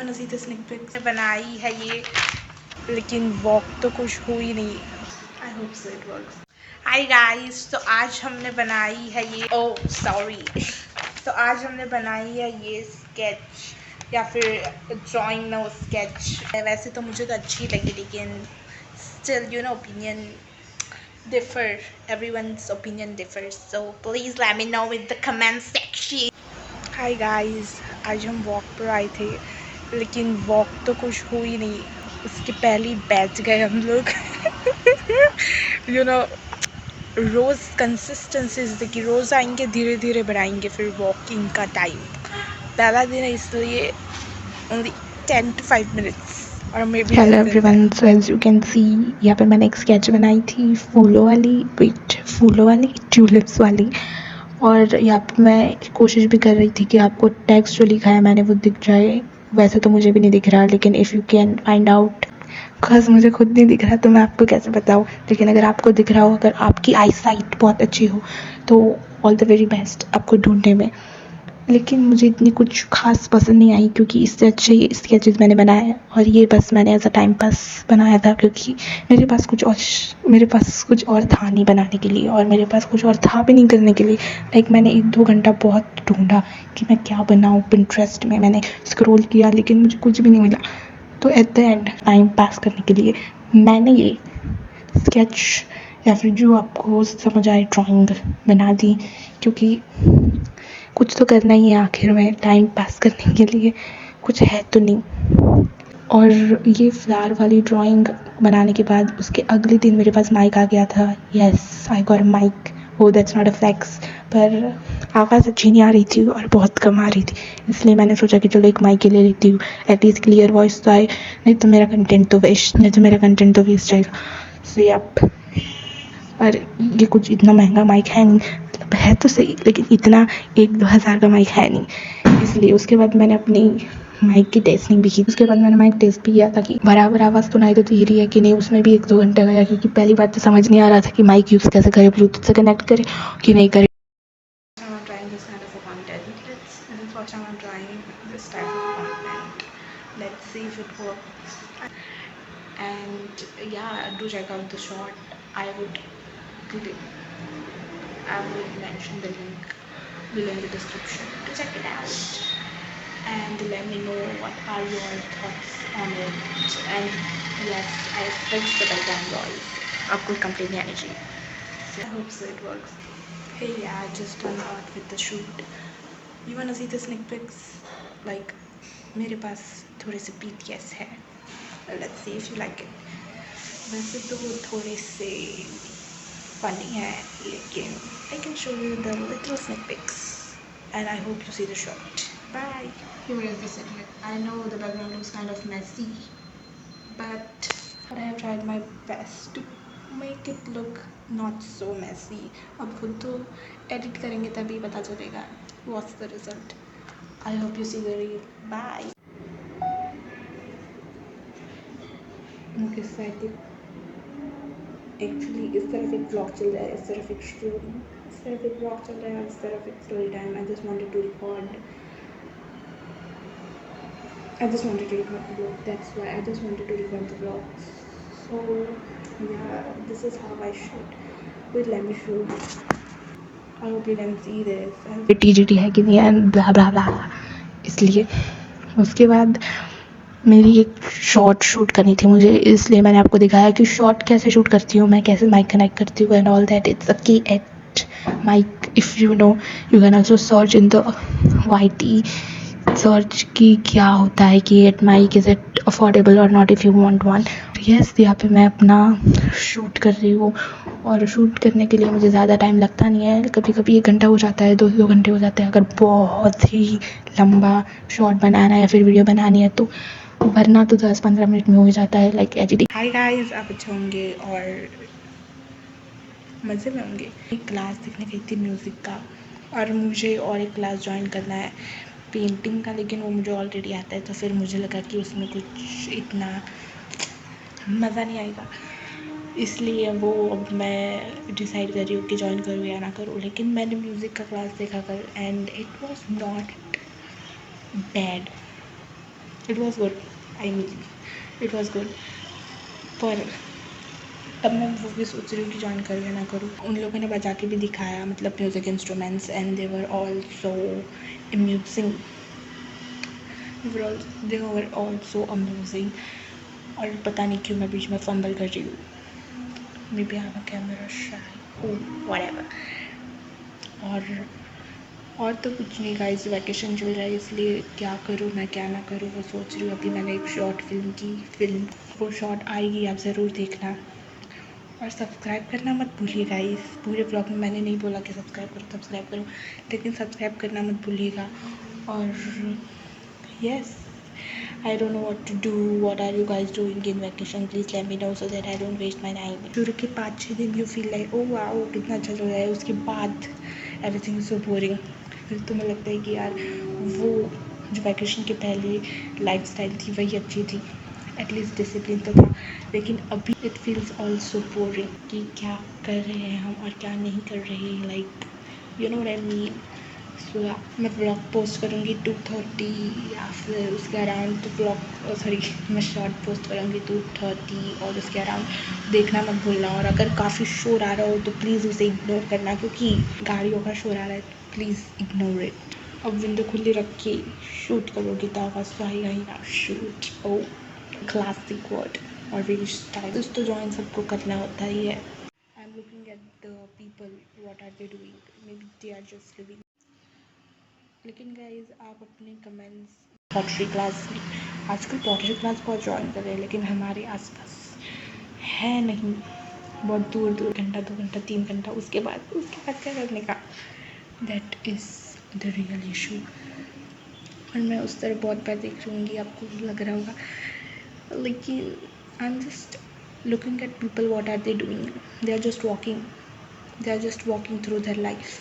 wanna see the sneak peek? बनाई है ये, लेकिन वॉक तो कुछ हो ही नहीं। I hope so it works. Hi guys, तो आज हमने बनाई है ये, ओह सॉरी, तो आज हमने बनाई है ये स्केच या फिर ड्राइंग नो स्केच। वैसे तो मुझे तो अच्छी लगी, लेकिन still you know opinion differ, everyone's opinion differs, so please let me know in the comment section. Hi guys, आज हम वॉक पर आए थे, लेकिन वॉक तो कुछ हो ही नहीं, उसके पहले ही बैठ गए हम लोग। यू नो, रोज़ कंसिस्टेंसी देखिए, रोज़ आएंगे, धीरे धीरे बढ़ाएंगे फिर वॉकिंग का टाइम। पहला दिन है इसलिए ओनली 10 to 5 minutes और maybe. Hello everyone, so as you can see यहाँ पे मैंने एक स्केच बनाई थी फूलों वाली ट्यूलिप्स वाली। और यहाँ पे मैं कोशिश भी कर रही थी कि आपको टेक्स्ट जो लिखा है मैंने वो दिख जाए। वैसे तो मुझे भी नहीं दिख रहा, लेकिन if you can find out, because मुझे खुद नहीं दिख रहा तो मैं आपको कैसे बताऊँ। लेकिन अगर आपको दिख रहा हो, अगर आपकी आई साइट बहुत अच्छी हो, तो ऑल द वेरी बेस्ट आपको ढूंढने में। लेकिन मुझे इतनी कुछ खास पसंद नहीं आई, क्योंकि इससे अच्छे ये स्केचेस मैंने बनाए हैं। और ये बस मैंने एज अ टाइम पास बनाया था, क्योंकि मेरे पास कुछ और था नहीं बनाने के लिए, और मेरे पास कुछ और था भी नहीं करने के लिए। लाइक मैंने 1-2 घंटा बहुत ढूंढा कि मैं क्या बनाऊँ। पिंटरेस्ट में मैंने स्क्रॉल किया, लेकिन मुझे कुछ भी नहीं मिला। तो at the end time pass करने के लिए मैंने ये स्केच या फिर जो आपको समझ आए ड्राइंग बना दी, क्योंकि कुछ तो करना ही है आखिर में टाइम पास करने के लिए, कुछ है तो नहीं। और ये फ्लावर वाली ड्राइंग बनाने के बाद उसके अगले दिन मेरे पास माइक आ गया था। Yes, I got a mic. वो दैट्स नॉट अ फ्लेक्स, पर आवाज़ अच्छी नहीं आ रही थी और बहुत कम आ रही थी, इसलिए मैंने सोचा कि चलो एक माइक ले लेती हूँ, एटलीस्ट क्लियर वॉइस तो आए, नहीं तो मेरा कंटेंट तो वेस्ट जाएगा। सो आप, और ये कुछ इतना महंगा माइक है नहीं, मतलब है तो सही, लेकिन इतना 1-2 हज़ार का माइक है नहीं। इसलिए उसके बाद मैंने अपनी माइक की टेस्टिंग भी की। उसके बाद मैंने माइक टेस्ट भी किया था कि बराबर आवाज़ सुनाई देती रही है कि नहीं। उसमें भी 1-2 घंटे गया, क्योंकि पहली बात तो समझ नहीं आ रहा था कि माइक यूज़ कैसे करें, ब्लूटूथ से कनेक्ट करें कि नहीं करें। Trying this kind of a content. Let's watch someone trying this type of content. Let's see if it works. And yeah, do check out the short. I would mention the link below in the description to check it out. And let me know what are your thoughts on it. And yes, I fixed the background noise. आपको complaint नहीं आनी चाहिए. So I hope so it works. Hey, yeah, I just done out with the shoot. You wanna see the sneak peeks? Like, मेरे पास थोड़े से BTS है. Let's see if you like it. वैसे तो वो थोड़े से funny है, लेकिन I can show you the little sneak peeks. And I hope you see the short. Bye. Here is the segment. I know the background looks kind of messy, but I have tried my best to make it look not so messy. अब खुद तो edit करेंगे तभी पता चलेगा what's the result. I hope you see the reel. Bye. Mukesh साहित्य actually इस तरफ एक ब्लॉग चल रहा है, इस तरफ एक स्टोरी, इस तरफ एक ब्लॉग चल रहा है, इस तरफ एक story time. I just wanted to record the vlog. That's why I just wanted to record the vlog. So yeah, this is how I shoot. Wait, let me show you. I hope you can see this. TGT है कि नहीं है, ब्ला ब्ला ब्ला। इसलिए उसके बाद मेरी एक short shoot करनी थी मुझे, इसलिए मैंने आपको दिखाया कि शॉर्ट कैसे शूट करती हूँ मैं, कैसे माइक कनेक्ट करती हूँ and all that. It's a key eight mic. If you know, you can also search in the YT, search की क्या होता है कि eight mic, is it affordable और not if you want one. Yes, यहाँ पे मैं अपना शूट कर रही हूँ, और शूट करने के लिए मुझे ज़्यादा टाइम लगता नहीं है. कभी कभी 1 घंटा हो जाता है, 2 घंटे हो जाते हैं, अगर बहुत ही लंबा शॉर्ट बनाना है या फिर वीडियो बनानी है तो. वरना तो 10-15 मिनट में हो जाता है, लाइक एडिटिंग. हाय गाइस, आप अच्छे होंगे और मज़े में होंगे. एक क्लास देखने गई थी म्यूज़िक का, और मुझे और एक क्लास ज्वाइन करना है पेंटिंग का, लेकिन वो मुझे ऑलरेडी आता है, तो फिर मुझे लगा कि उसमें कुछ इतना मज़ा नहीं आएगा, इसलिए वो अब मैं डिसाइड कर रही हूँ कि ज्वाइन करूँ या ना करूँ. लेकिन मैंने म्यूज़िक का क्लास देखा कर, and it was not bad. It was good, I mean it was good. पर अब मैं वो भी सोच रही हूँ कि ज्वाइन करूँ या ना करूँ। उन लोगों ने बजा के भी दिखाया, मतलब music instruments, and they were also amusing, they were also amusing. और पता नहीं क्यों मैं बीच में फंबल कर रही हूँ, maybe I am a camera shy, oh whatever. और तो कुछ नहीं गाइस, वैकेशन चल रहा है इसलिए क्या करूँ मैं क्या ना करूँ वो सोच रही हूँ। अभी मैंने एक शॉर्ट फिल्म की, वो शॉर्ट आएगी, आप ज़रूर देखना। और सब्सक्राइब करना मत भूलिएगा गाइस। पूरे ब्लॉग में मैंने नहीं बोला कि सब्सक्राइब करो, लेकिन सब्सक्राइब करना मत भूलिएगा। और yes, I don't know what to do. What are you guys doing in vacation? Please let me know so that I don't waste my time. शुरू के 5-6 दिन you feel like oh wow कितना अच्छा चल रहा है, उसके बाद everything is so boring। फिर तुम्हें लगता है कि यार वो जो वैकेशन के पहले लाइफ स्टाइल थी वही अच्छी थी, एटलीस्ट डिसिप्लिन तो था। लेकिन अभी इट फील्स ऑल्सो बोरिंग कि क्या कर रहे हैं हम और क्या नहीं कर रहे हैं, like you know what I mean. So मैं ब्लॉग पोस्ट करूँगी 2:30 या फिर उसके अराउंड, मैं शॉर्ट पोस्ट करूँगी 2:30 और उसके अराउंड। देखना मत भूलना। और अगर काफ़ी शोर आ रहा हो तो प्लीज़ उसे इग्नोर करना, क्योंकि गाड़ियों का शोर आ रहा है, तो प्लीज़ इग्नोर इट। अब विंडो खुली रख के शूट करोगे तो आवाज़ तो आएगा ही ना। शूट, ओ क्लासिक वर्ड और वेरी स्टाइल। तो ज्वाइन सबको करना होता ही है। I am looking at the people, what are they doing, maybe they are just living. लेकिन गाइज आप अपने कमेंट्स, पॉटरी क्लास, आजकल पॉटरी क्लास बहुत ज्वाइन कर रहे हैं, लेकिन हमारे आसपास है नहीं, बहुत दूर दूर, घंटा 2 घंटा 3 घंटा, उसके बाद क्या करने का। That is the real issue. और मैं उस तरह बहुत बार देख रही हूँ, आपको लग रहा होगा, लेकिन I am just looking at people, what are they doing, they are just walking through their life.